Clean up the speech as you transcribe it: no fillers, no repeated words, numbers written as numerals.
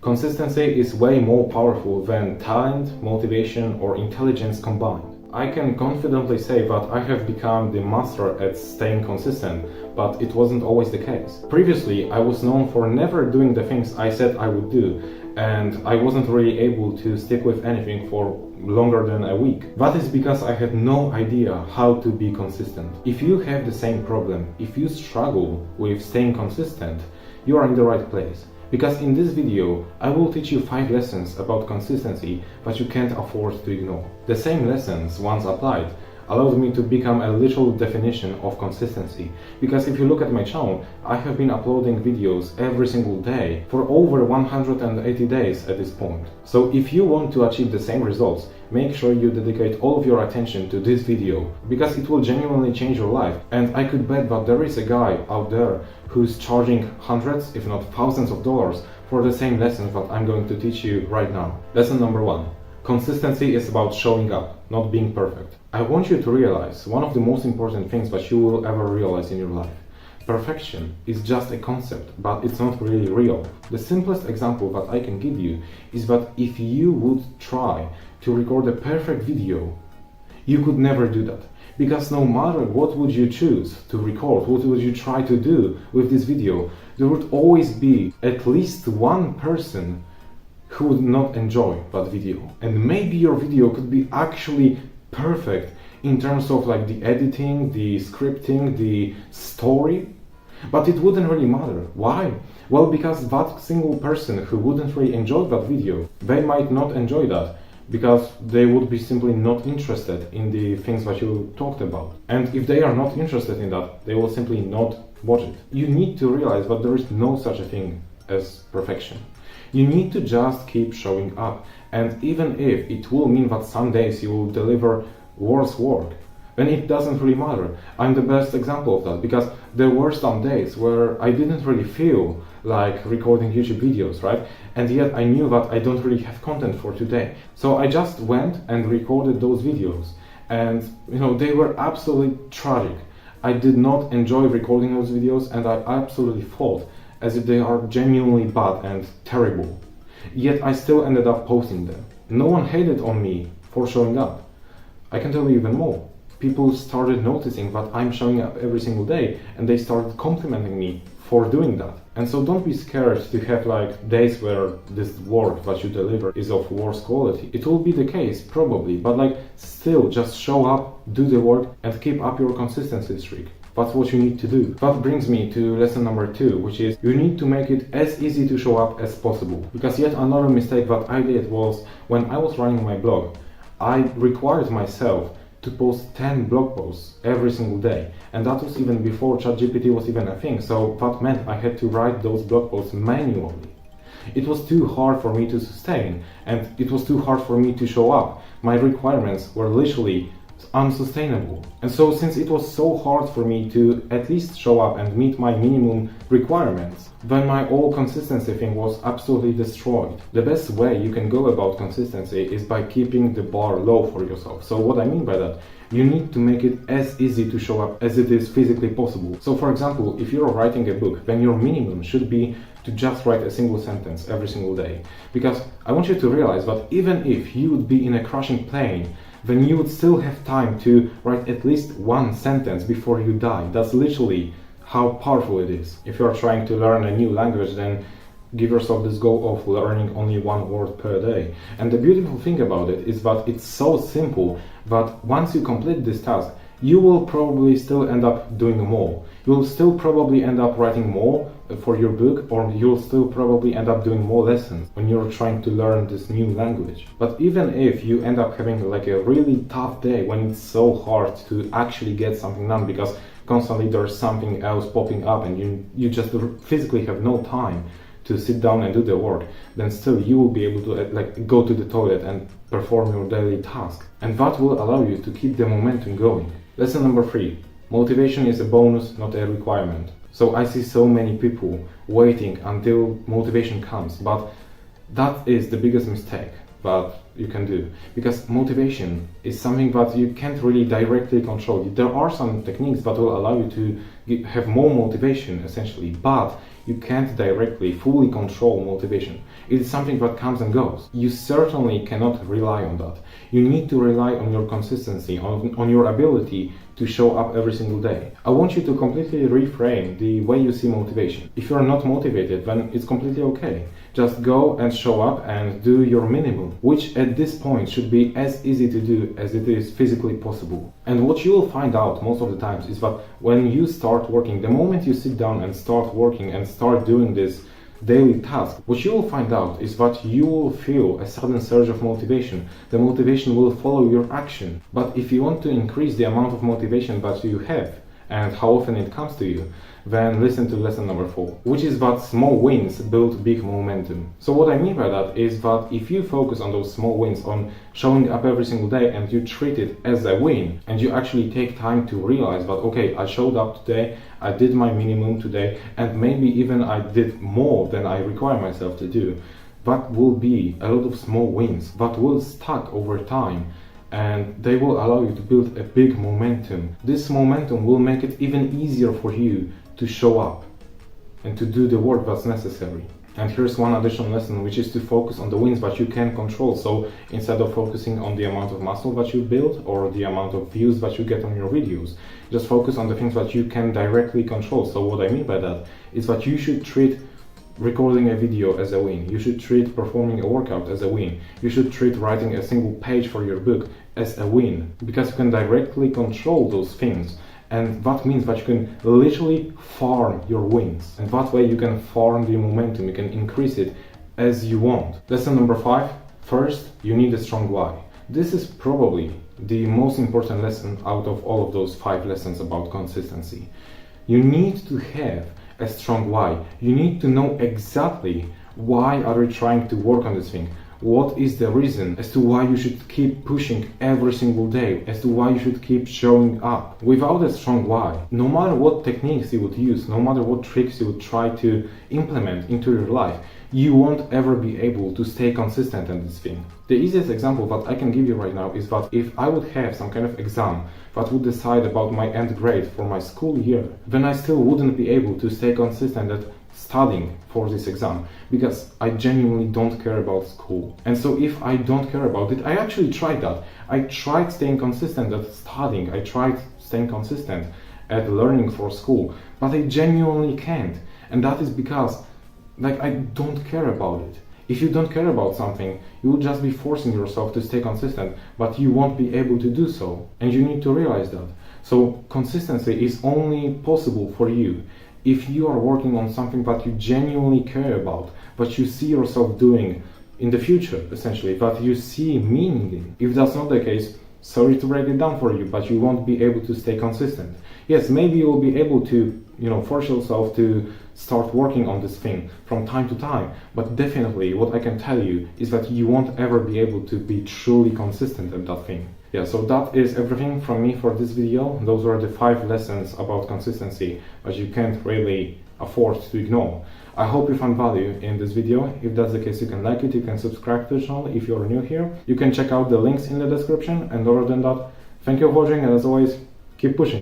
Consistency is way more powerful than talent, motivation, or intelligence combined. I can confidently say that I have become the master at staying consistent, but it wasn't always the case. Previously, I was known for never doing the things I said I would do, and I wasn't really able to stick with anything for longer than a week. That is because I had no idea how to be consistent. If you have the same problem, if you struggle with staying consistent, you are in the right place. Because in this video, I will teach you 5 lessons about consistency that you can't afford to ignore. The same lessons, once applied, allowed me to become a literal definition of consistency. Because if you look at my channel, I have been uploading videos every single day for over 180 days at this point. So if you want to achieve the same results, make sure you dedicate all of your attention to this video, because it will genuinely change your life. And I could bet that there is a guy out there who's charging hundreds, if not thousands of dollars for the same lessons that I'm going to teach you right now. Lesson number 1. Consistency is about showing up, not being perfect. I want you to realize one of the most important things that you will ever realize in your life. Perfection is just a concept, but it's not really real. The simplest example that I can give you is that if you would try to record a perfect video, you could never do that. Because no matter what would you choose to record, what would you try to do with this video, there would always be at least one person who would not enjoy that video. And maybe your video could be actually perfect in terms of like the editing, the scripting, the story, but it wouldn't really matter. Why? Well, because that single person who wouldn't really enjoy that video, they might not enjoy that because they would be simply not interested in the things that you talked about. And if they are not interested in that, they will simply not watch it. You need to realize that there is no such a thing as perfection. You need to just keep showing up, and even if it will mean that some days you will deliver worse work, then it doesn't really matter. I'm the best example of that, because there were some days where I didn't really feel like recording YouTube videos, right? And yet I knew that I don't really have content for today. So I just went and recorded those videos, and they were absolutely tragic. I did not enjoy recording those videos, and I absolutely thought as if they are genuinely bad and terrible. Yet I still ended up posting them. No one hated on me for showing up. I can tell you even more. People started noticing that I'm showing up every single day, and they started complimenting me for doing that. And so don't be scared to have like days where this work that you deliver is of worse quality. It will be the case, probably, but still just show up, do the work, and keep up your consistency streak. That's what you need to do. That brings me to lesson number 2, which is you need to make it as easy to show up as possible. Because yet another mistake that I did was when I was running my blog, I required myself to post 10 blog posts every single day. And that was even before ChatGPT was even a thing. So that meant I had to write those blog posts manually. It was too hard for me to sustain, and it was too hard for me to show up. My requirements were literally unsustainable. And so since it was so hard for me to at least show up and meet my minimum requirements, then my whole consistency thing was absolutely destroyed. The best way you can go about consistency is by keeping the bar low for yourself. So what I mean by that, you need to make it as easy to show up as it is physically possible. So for example, if you're writing a book, then your minimum should be to just write a single sentence every single day. Because I want you to realize that even if you would be in a crashing plane, then you would still have time to write at least one sentence before you die. That's literally how powerful it is. If you're trying to learn a new language, then give yourself this goal of learning only 1 word per day. And the beautiful thing about it is that it's so simple that once you complete this task, you will probably still end up doing more. You'll still probably end up writing more for your book, or you'll still probably end up doing more lessons when you're trying to learn this new language. But even if you end up having like a really tough day when it's so hard to actually get something done because constantly there's something else popping up and you just physically have no time to sit down and do the work, then still you will be able to go to the toilet and perform your daily task. And that will allow you to keep the momentum going. Lesson number 3. Motivation is a bonus, not a requirement. So I see so many people waiting until motivation comes, but that is the biggest mistake. that you can do, because motivation is something that you can't really directly control. There are some techniques that will allow you to have more motivation essentially, but you can't directly fully control motivation. It is something that comes and goes. You certainly cannot rely on that. You need to rely on your consistency, on your ability to show up every single day. I want you to completely reframe the way you see motivation. If you're not motivated, then it's completely okay. Just go and show up and do your minimum, which at this point should be as easy to do as it is physically possible. And what you will find out most of the times is that when you start working, the moment you sit down and start working and start doing this daily task, what you will find out is that you will feel a sudden surge of motivation. The motivation will follow your action. But if you want to increase the amount of motivation that you have and how often it comes to you, then listen to lesson number 4, which is that small wins build big momentum. So what I mean by that is that if you focus on those small wins, on showing up every single day, and you treat it as a win, and you actually take time to realize that, okay, I showed up today, I did my minimum today, and maybe even I did more than I require myself to do, that will be a lot of small wins that will stack over time, and they will allow you to build a big momentum. This momentum will make it even easier for you to show up and to do the work that's necessary. And here's one additional lesson, which is to focus on the wins that you can control. So instead of focusing on the amount of muscle that you build or the amount of views that you get on your videos, just focus on the things that you can directly control. So what I mean by that is that you should treat recording a video as a win. You should treat performing a workout as a win. You should treat writing a single page for your book as a win, because you can directly control those things. And that means that you can literally farm your wins. And that way you can farm the momentum, you can increase it as you want. Lesson number 5, first, you need a strong why. This is probably the most important lesson out of all of those 5 lessons about consistency. You need to have a strong why. You need to know exactly why are you trying to work on this thing. What is the reason as to why you should keep pushing every single day, as to why you should keep showing up. Without a strong why, no matter what techniques you would use, no matter what tricks you would try to implement into your life, you won't ever be able to stay consistent in this thing. The easiest example that I can give you right now is that if I would have some kind of exam that would decide about my end grade for my school year, then I still wouldn't be able to stay consistent at studying for this exam, because I genuinely don't care about school. And so if I don't care about it, I actually tried that. I tried staying consistent at studying, I tried staying consistent at learning for school, but I genuinely can't. And that is because I don't care about it. If you don't care about something, you will just be forcing yourself to stay consistent, but you won't be able to do so. And you need to realize that. So consistency is only possible for you if you are working on something that you genuinely care about, that you see yourself doing in the future, essentially, that you see meaning in. If that's not the case, sorry to break it down for you, but you won't be able to stay consistent. Yes, maybe you will be able to, force yourself to start working on this thing from time to time, but definitely what I can tell you is that you won't ever be able to be truly consistent at that thing. Yeah, so that is everything from me for this video. Those are the 5 lessons about consistency that you can't really afford to ignore. I hope you found value in this video. If that's the case, you can like it, you can subscribe to the channel if you're new here. You can check out the links in the description, and other than that, thank you for watching, and as always, keep pushing.